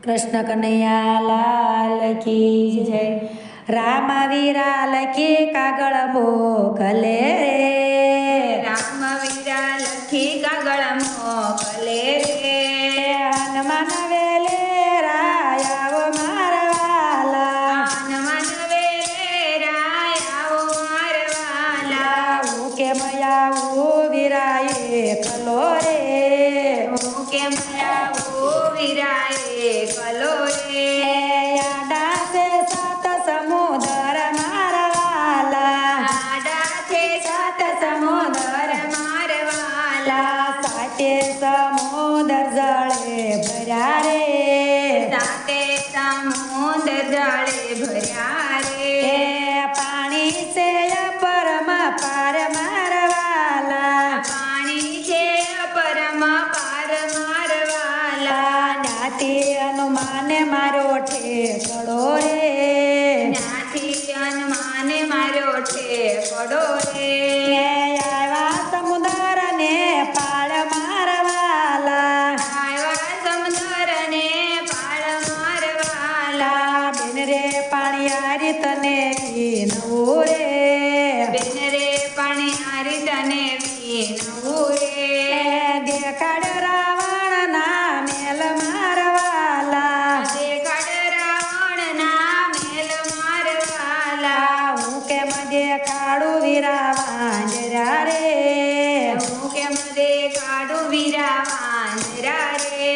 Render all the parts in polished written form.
कृष्ण कन्हैया लाल की जय। राम वीरा लखी कागळ मोकले रे, राम वीरा लखी कागळ मोकले रे, हनुमान वेले रायावो मारवाला, हनुमान वेले रायावो मारवाला, उके मया वीराये कलो रे, उके मया वीराये कलो रे, याडाचे सात समुदर मारवाला, आडाचे सात समुदर मारवाला, साते समुदर जळे भर्या रे, साते समुदर जळे भर्या रे, पाणीचे परम पार मारवाला, पाणीचे परम पार मारवाला, ज्ञाती हनुमान मारो ठेकडो रे, ज्ञाती हनुमान मार्यो ठेकडो रे, आवा समुदर ने पाळ मारवाला, આવ્યા સમુદ્રને પાળ મારવાલા, બેન રે પાણી આરી તને વિનવું રે, બેન રે પાણી હારી તને વિનવું રે, દેખાડ રાવણ ના મેલ મારવાલા, દેખાડ રાવણના મેલ મારવાલા, હું કેમ દેખાડું વીરા વાંજરા રે, હું કેમ દેખાડું વીરા વાંદરા રે,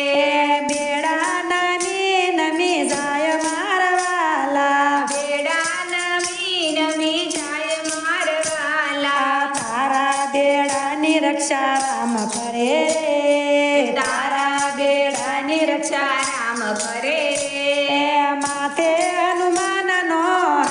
બેડા નમી નમી જાય મારવાલા, બેડા નમી નમી જાય મારવાલા, તારા બેડાની રક્ષા રામ કરે રે, તારા બેડાની રક્ષા રામ કરે રે, માથે હનુમાનનો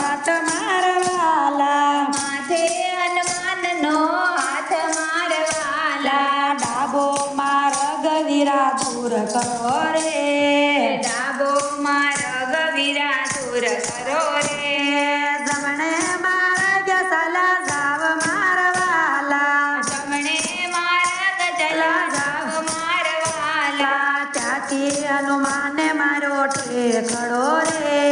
હાથ મારવાલા, માથે હનુમાનનો હાથ મારવાલા, ડાબો માર્ગ વીરા દૂર કરો રે, ડાબો માર્ગ વીરા દૂર કરો રે, જમણે માર્ગ સલા જાવ મારવાલા, જમણે માર્ગ ચલા જાવ મારવાલા, ત્યાંથી હનુમાને મારો ઠેકડો રે,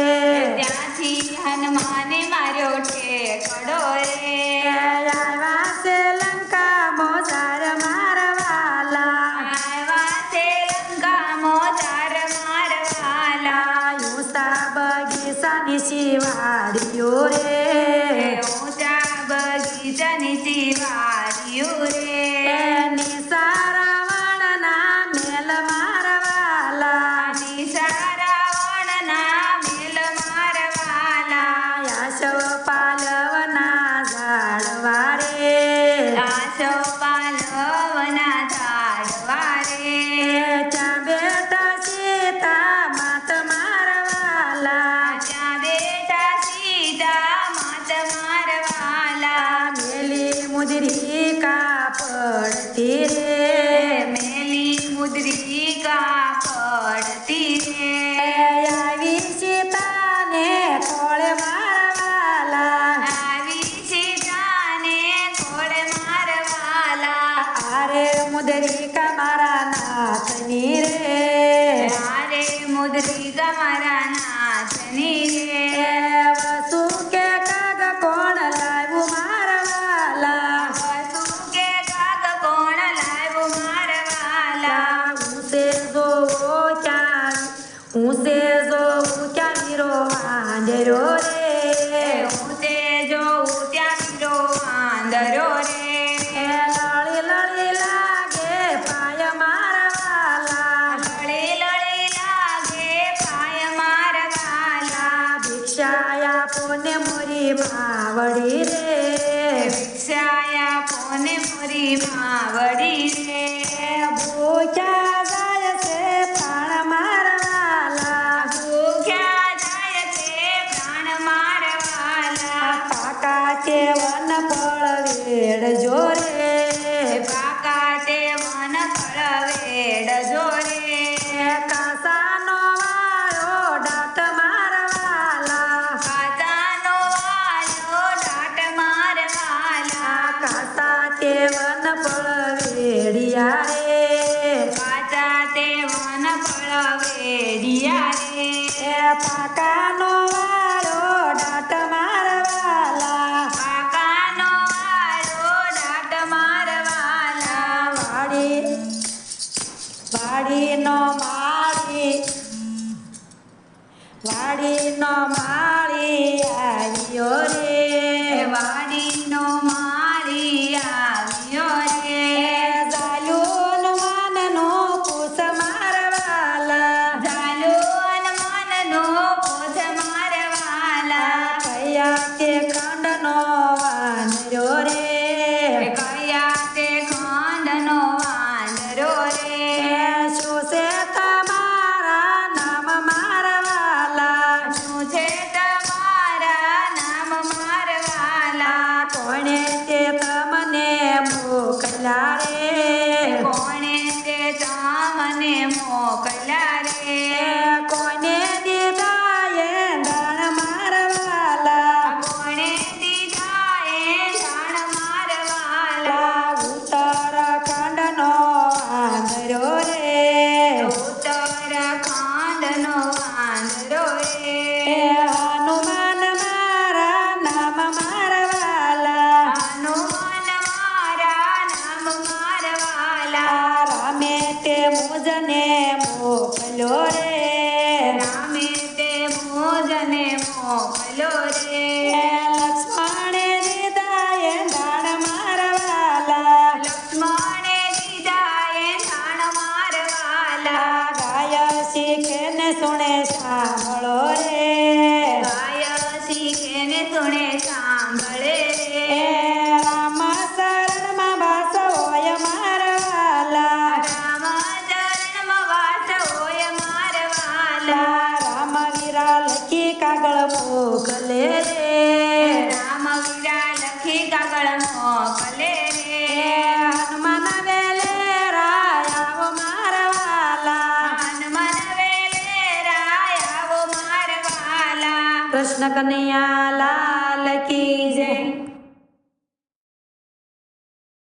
ત્યાંથી હનુમાને માર્યો ઠેકડો રે, આવ્યા છે લંકા મોજાર મારવાલા, આવ્યા છે લંકામાં તાર મારવાલા, યુસા બગીચાની શિવાડીઓ રે, ઊંચા બગીચાની શિવાળિયું રે, નિશા રાવણના મેલ મારવાલા, નિશા રાવણના મેલ મારવાલા, યાશવ પાલવના ઝાડવા રે, આશો પાલવના ઝાડવા રે, ત્યાં બેઠા સીતા માત મારવાલા, ત્યાં બેઠા સીતા માત મારવાલા, મેલી મુદરી કાપડતી રે, મેલી મુદ્રી કાપડતી રે, આવી સીતાને કોળે મારવાલા, આવી સીતાને કોળે મારવાલા, આરે મુદરી કા મારા નાથની રે, તારે મુદ્રી મારા નાથની રે, વસુ કે કાગ કોણ લાવ્યું મારવાલા, વસુ કે કાગ કોણ લાવ્યું મારવાલા, ઊંચે જોવો ક્યાં વીરો વાંદરો રે, ઊંચે જોઉં ત્યાં વીરો વાંદરો રે, લળી લળી લાગે પાય મારવાલા, લળી લળી લાગે પાય મારવાલા, ભિક્ષાયા પોને મોરી માવડી રે, ભિક્ષાયા પોને મોરી માવડી રે, ભૂખ્યા જાય છે પ્રાણ મારવાલા, ભૂખ્યા જાય છે પ્રાણ મારવાલા, કાકા કે વન ફળ વેડજો રે, પાકાટે વન ફળ વેડજો રે, કાસાનો વાળો દાંત મારવાલા, કાચાનો વાલો દાટ મારવાલા, કાસા તે વન ફળ વેડિયા વેડિયા રે એ પાકાનો વાળો ડાટ મારવાલા પાકાનો વાળો દાટ મારવાલા વાડીનો માળી આવ્યો રે વાડીનો માળી આવ્યો રે જાલુન મનનો પૂછ મારવાલા જાલુન મનનો પોથ મારવાલા કયા તે ખંડનો વાંદરો રે કયા તે ખંડનો વાંદરો રે શું છે તમારા નામ મારવાલા શું છે તમારા નામ મારવાલા કોણે તે તમને મોકલ્યા રે કોણે તે તમને મોકલ્યા રે કોને દીધા એ દાણ મારવાલા કોણે દીધા એ જાણ મારવાલા ઉત્તરાખંડનો વાંદરો રે ઉત્તરાખંડનો વાંદરો રે હનુમાન મારા નામ મારવાલા હનુમાન મારા નામ મારવાલા રામે તે મુજને મોકલ્યો રે રામે તે મોજને મોકલ્યો રે લક્ષ્મણે દીધા એ દાણ મારવાલા લક્ષ્મણે દીધા એ જાણ મારવાલા ગાય શીખે ને સુણે સાંભળો રે ગાય શીખે ને સુણે સાંભળે રે રામ શરણમાં વાસ હોય મારવાલા રામ ચરણમાં વાસ હોય મારવાલા રામ વીરા લખી કાગળ મોકલે રે રામ વીરા લખી કાગળ મોકલે રે હનુમાન વેલે રાયાવો મારવાલા હનુમાન વેલેરાય આવો મારવાલા કૃષ્ણ કનૈયા લાલ કી જય